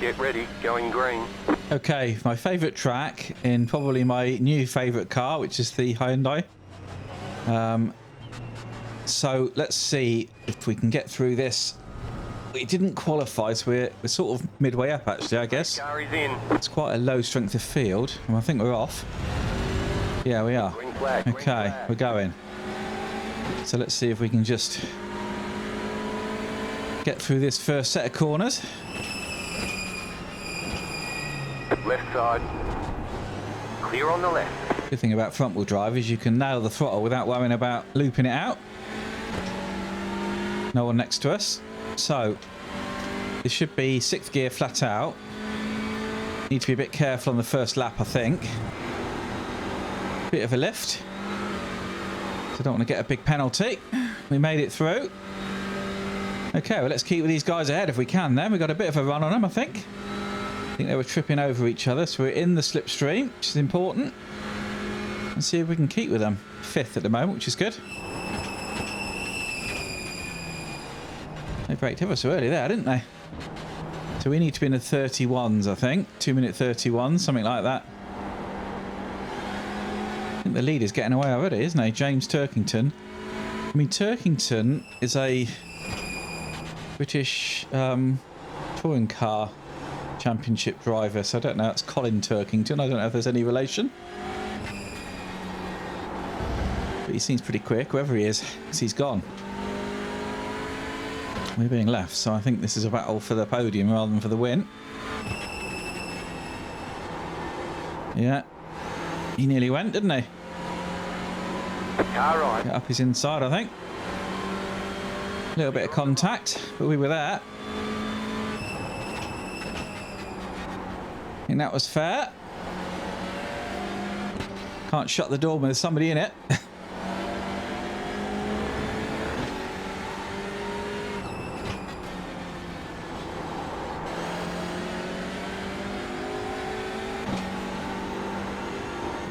Get ready, going green. Okay, my favourite track in probably my new favourite car, which is the Hyundai. So let's see if we can get through this. We didn't qualify, so we're sort of midway up, actually, I guess. Car is in. It's quite a low strength of field, and I think we're off. Yeah, we are. Green flag. Green Okay, flag. we're going. So let's see if we can just get through this first set of corners. Left side. Clear on the left. Good thing about front wheel drive is you can nail the throttle without worrying about looping it out. No one next to us. So this should be 6th gear flat out. Need to be a bit careful on the first lap, I think. Bit of a lift. So don't want to get a big penalty. We made it through. Okay, well, let's keep these guys ahead if we can then. We've got a bit of a run on them, I think. I think they were tripping over each other, so we're in the slipstream, which is important. And see if we can keep with them. 5th at the moment, which is good. They braked ever so early there, didn't they? So we need to be in the 31s, I think. 2-minute 31, something like that. I think the lead is getting away already, isn't he? James Turkington. I mean, Turkington is a British touring car championship driver, so I don't know. That's Colin Turkington. I don't know if there's any relation. But he seems pretty quick, whoever he is, because he's gone. We're being left, so I think this is a battle for the podium rather than for the win. Yeah. He nearly went, didn't he? Car right. Get up his inside, I think. A little bit of contact, but we were there. I think that was fair. Can't shut the door when there's somebody in it.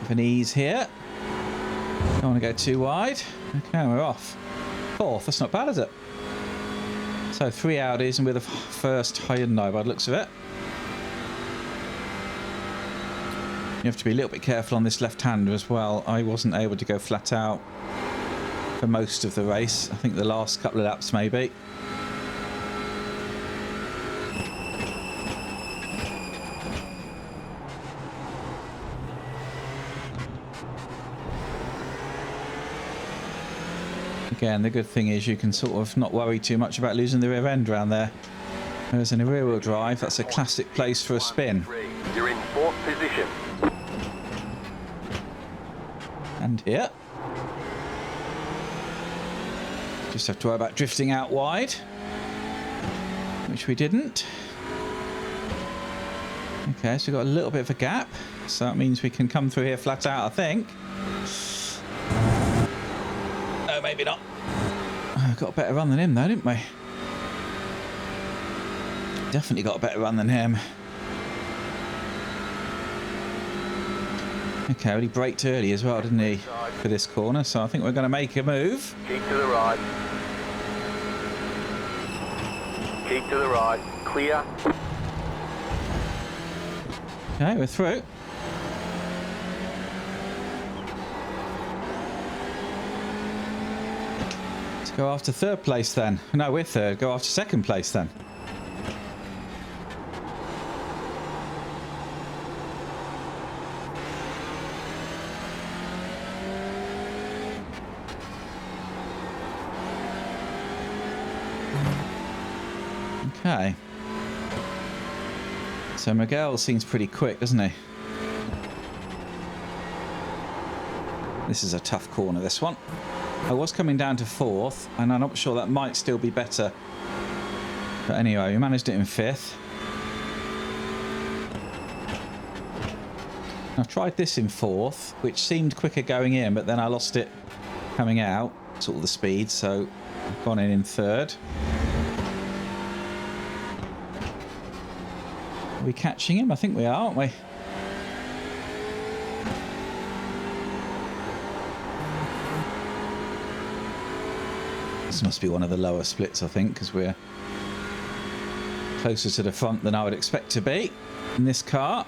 An ease here. Don't want to go too wide. Okay, we're off. 4th, that's not bad, is it? So 3 Audis and with a first Hyundai by the looks of it. You have to be a little bit careful on this left-hander as well. I wasn't able to go flat out for most of the race. I think the last couple of laps maybe. Again, the good thing is you can sort of not worry too much about losing the rear end around there. Whereas in a rear wheel drive, that's a classic place for a spin. You're in 4th position. And here. Just have to worry about drifting out wide. Which we didn't. Okay, so we've got a little bit of a gap. So that means we can come through here flat out, I think. No, maybe not. Got a better run than him though, didn't we? Definitely got a better run than him. Okay, well, he braked early as well, didn't he, for this corner? So I think we're going to make a move. Keep to the right. Keep to the right. Clear. Okay, we're through. Let's go after 3rd place then. No, we're 3rd. Go after 2nd place then. Okay. So Miguel seems pretty quick, doesn't he? This is a tough corner, this one. I was coming down to 4th, and I'm not sure that might still be better. But anyway, we managed it in 5th. I tried this in 4th, which seemed quicker going in, but then I lost it coming out, sort of the speed, so I've gone in 3rd. Are we catching him? I think we are, aren't we? This must be one of the lower splits, I think, because we're closer to the front than I would expect to be in this car.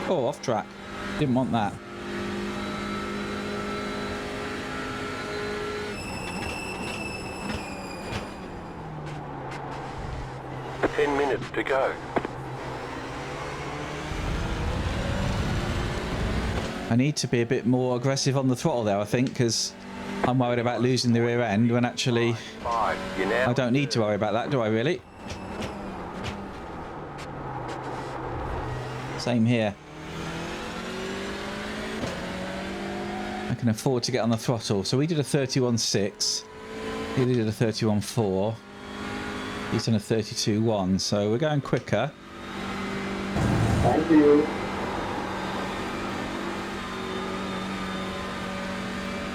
Oh, off track. Didn't want that. Ten minutes to go. I need to be a bit more aggressive on the throttle there, I think, because I'm worried about losing the rear end when actually I don't need to worry about that, do I really? Same here. I can afford to get on the throttle. So we did a 31.6. He did a 31.4. He's done a 32.1. So we're going quicker. Thank you.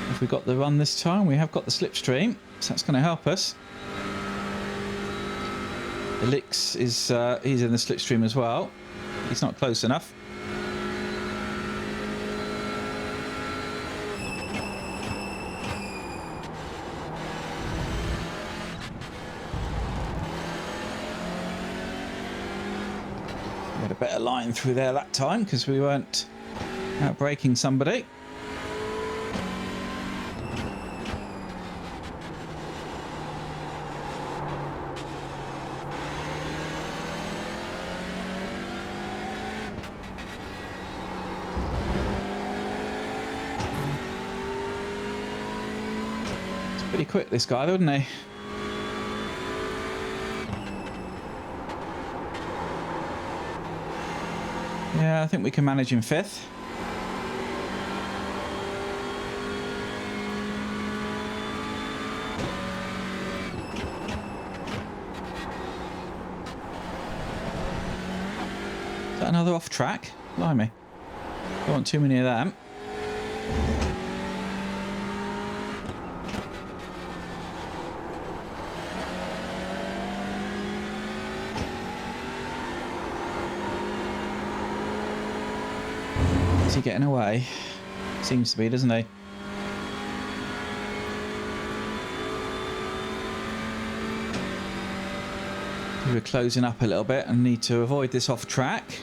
Have we got the run this time? We have got the slipstream, so that's going to help us. The Lix is he's in the slipstream as well. He's not close enough. We had a better line through there that time because we weren't out braking somebody. Pretty quick, this guy, wouldn't he? Yeah, I think we can manage in fifth. Is that another off track? Blimey. Don't want too many of them. Is he getting away? Seems to be, doesn't he? We're closing up a little bit and need to avoid this off track.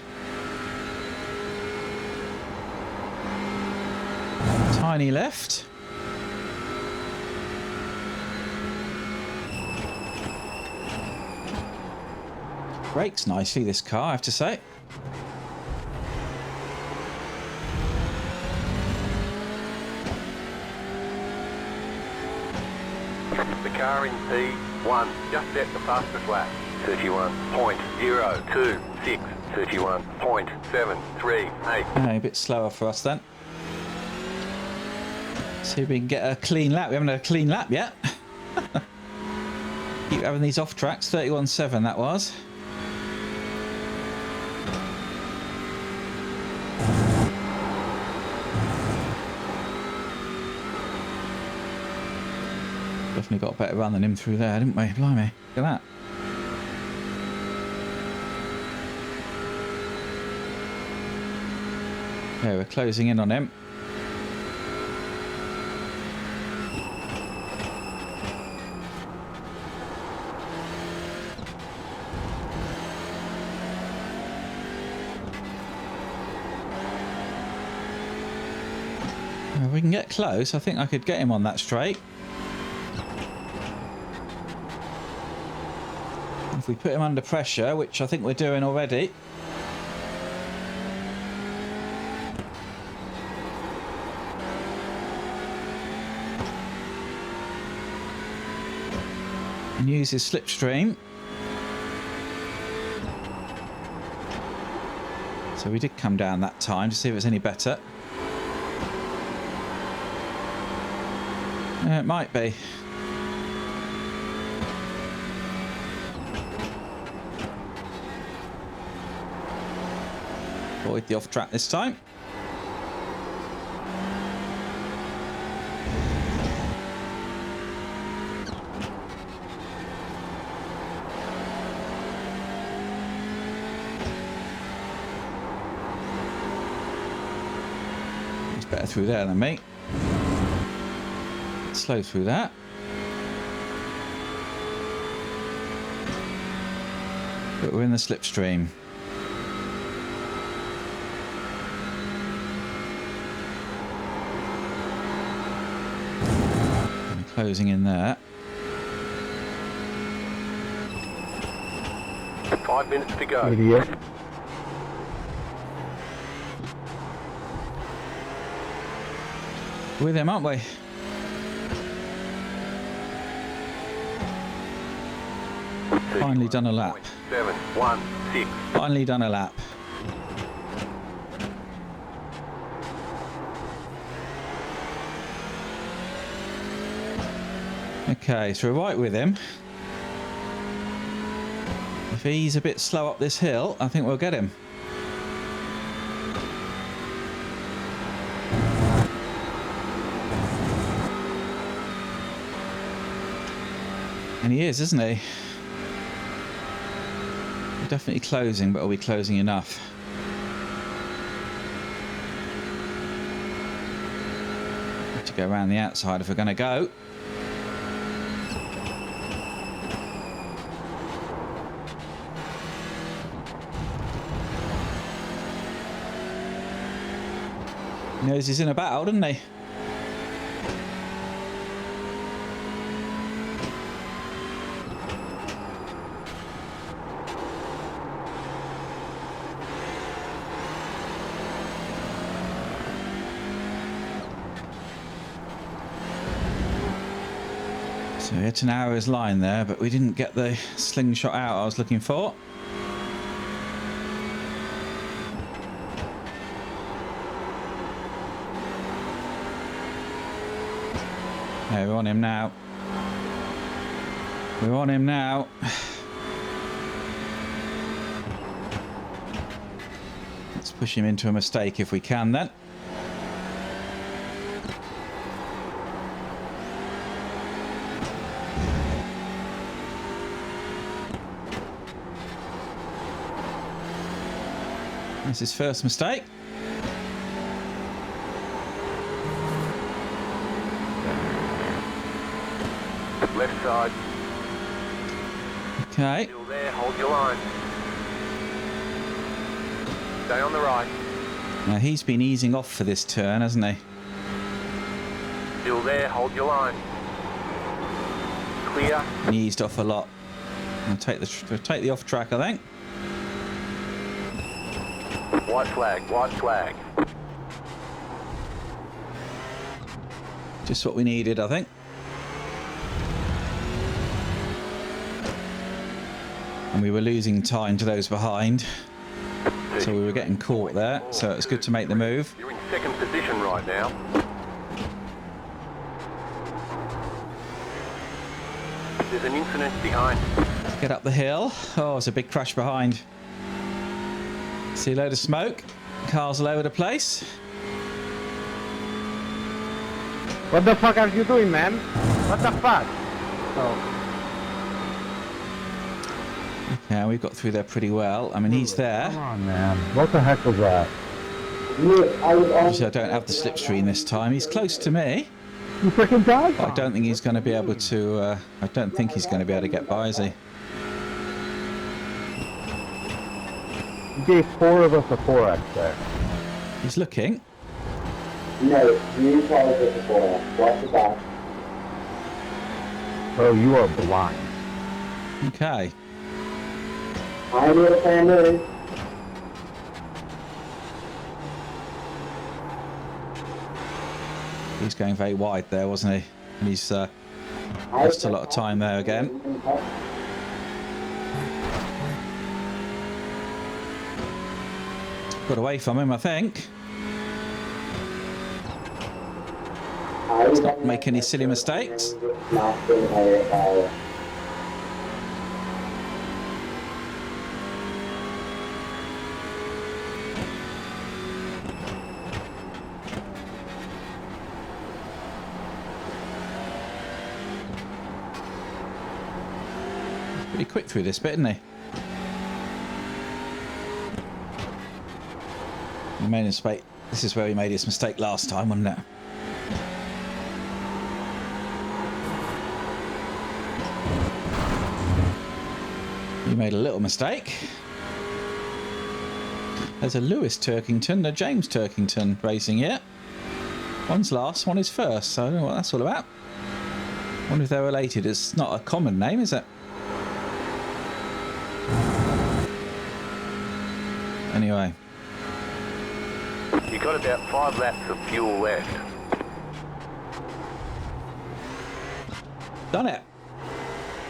Tiny left. Brakes nicely, this car, I have to say. The car in P1 just set the fastest lap. 31.026. 31.738. A bit slower for us then. See if we can get a clean lap. We haven't had a clean lap yet. Keep having these off tracks. 31.7 that was. Definitely got a better run than him through there, didn't we? Blimey, look at that. Yeah, we're closing in on him. If we can get close, I think I could get him on that straight. If we put him under pressure, which I think we're doing already. And use his slipstream. So we did come down that time to see if it's any better. It might be. Avoid the off track this time. He's better through there than me. slow through that. But we're in the slipstream. And closing in there. 5 minutes to go. Idiot. We're with him, aren't we? Finally done a lap. 7:16. Finally done a lap. Okay, so we're right with him. If he's a bit slow up this hill, I think we'll get him. And he is, isn't he? We're definitely closing, but are we closing enough? Have to go around the outside if we're going to go. He knows he's in a battle, doesn't he? So we had to narrow his line there, but we didn't get the slingshot out I was looking for. Okay, we're on him now. We're on him now. Let's push him into a mistake if we can then. That's his first mistake. Left side. Okay. Still there, hold your line. Stay on the right. Now he's been easing off for this turn, hasn't he? Still there, hold your line. Clear. He eased off a lot. I'll take the off track, I think. White flag, white flag. Just what we needed, I think. And we were losing time to those behind. So we were getting caught there. So it's good to make the move. You're in second position right now. There's an incident behind. Get up the hill. Oh, it's a big crash behind. See a load of smoke. Cars all over the place. What the fuck are you doing, man? What the fuck? Oh. Yeah, we've got through there pretty well. I mean, he's there. Come on, man. What the heck was that? Obviously, I don't have the slipstream this time. He's close to me. You freaking died? But I don't think he's going to be able to. I don't think he's going to be able to get by, is he? You gave 4 of us a 4X there. He's looking. No, you probably did before. Watch the back. Oh, you are blind. Okay. I know what the plan is. He's going very wide there, wasn't he? And he's lost a lot of time there again. Got away from him, I think. Let's not make any silly mistakes. Pretty quick through this bit, isn't he? He made a mistake. This is where he made his mistake last time, wasn't it? made a little mistake. There's a Lewis Turkington, a James Turkington racing here. One's last, one is first, so I don't know what that's all about. Wonder if they're related. It's not a common name, is it? Anyway. You got about 5 laps of fuel left. Done it.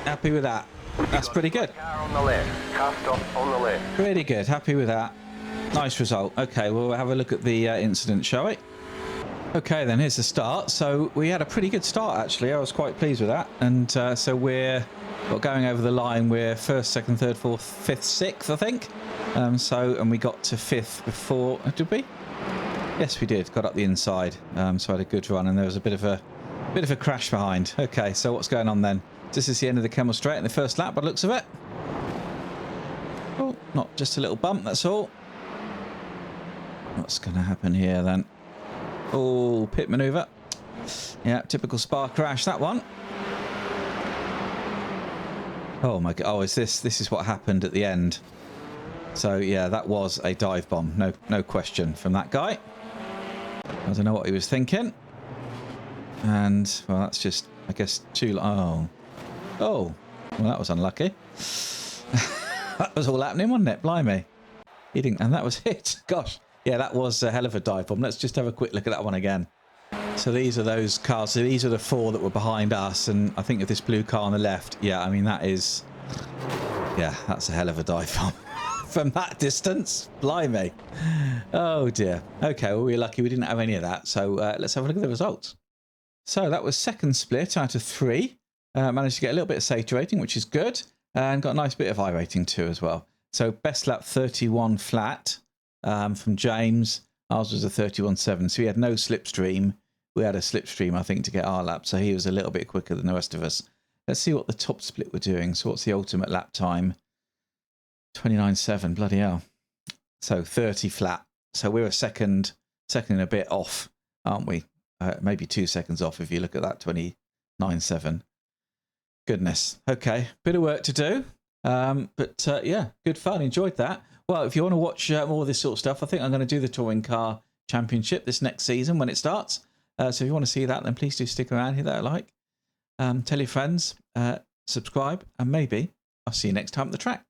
Happy with that. That's pretty good. Car on the left. Car stop on the left. Pretty good. Happy with that. Nice result. Okay, we'll have a look at the incident, shall we? Okay, then here's the start. So we had a pretty good start, actually. I was quite pleased with that. And so we're going over the line. We're first, second, third, fourth, fifth, sixth, I think. And we got to fifth before. Did we? Yes, we did. Got up the inside. So I had a good run, and there was a bit of a crash behind. Okay, so what's going on then? This is the end of the Kemmel Straight in the first lap, by the looks of it. Oh, not just a little bump, that's all. What's going to happen here then? Oh, pit manoeuvre. Yeah, typical Spa crash, that one. Oh my god. Oh, this is what happened at the end. So yeah, that was a dive bomb. No question from that guy. I don't know what he was thinking. And well, that's just, I guess, oh, well, that was unlucky. That was all happening, wasn't it? Blimey. He didn't, and that was it. Gosh. Yeah, that was a hell of a dive bomb. Let's just have a quick look at that one again. So these are those cars. So these are the 4 that were behind us. And I think of this blue car on the left. Yeah, I mean, that is... Yeah, that's a hell of a dive bomb. From that distance. Blimey. Oh, dear. Okay, well, we're lucky we didn't have any of that. So let's have a look at the results. So that was second split out of 3. Managed to get a little bit of safety rating, which is good. And got a nice bit of I rating too as well. So best lap 31 flat. From James. Ours was a 31.7, so he had no slipstream. We had a slipstream, I think, to get our lap, so he was a little bit quicker than the rest of us. Let's see what the top split were doing. So what's the ultimate lap time? 29.7, bloody hell. So 30 flat. So we're a second and a bit off, aren't we? Maybe 2 seconds off if you look at that 29.7. Goodness. Okay, bit of work to do. But yeah, good fun. Enjoyed that. Well, if you want to watch more of this sort of stuff, I think I'm going to do the Touring Car Championship this next season when it starts. So if you want to see that, then please do stick around, hit that like. Tell your friends, subscribe, and maybe I'll see you next time at the track.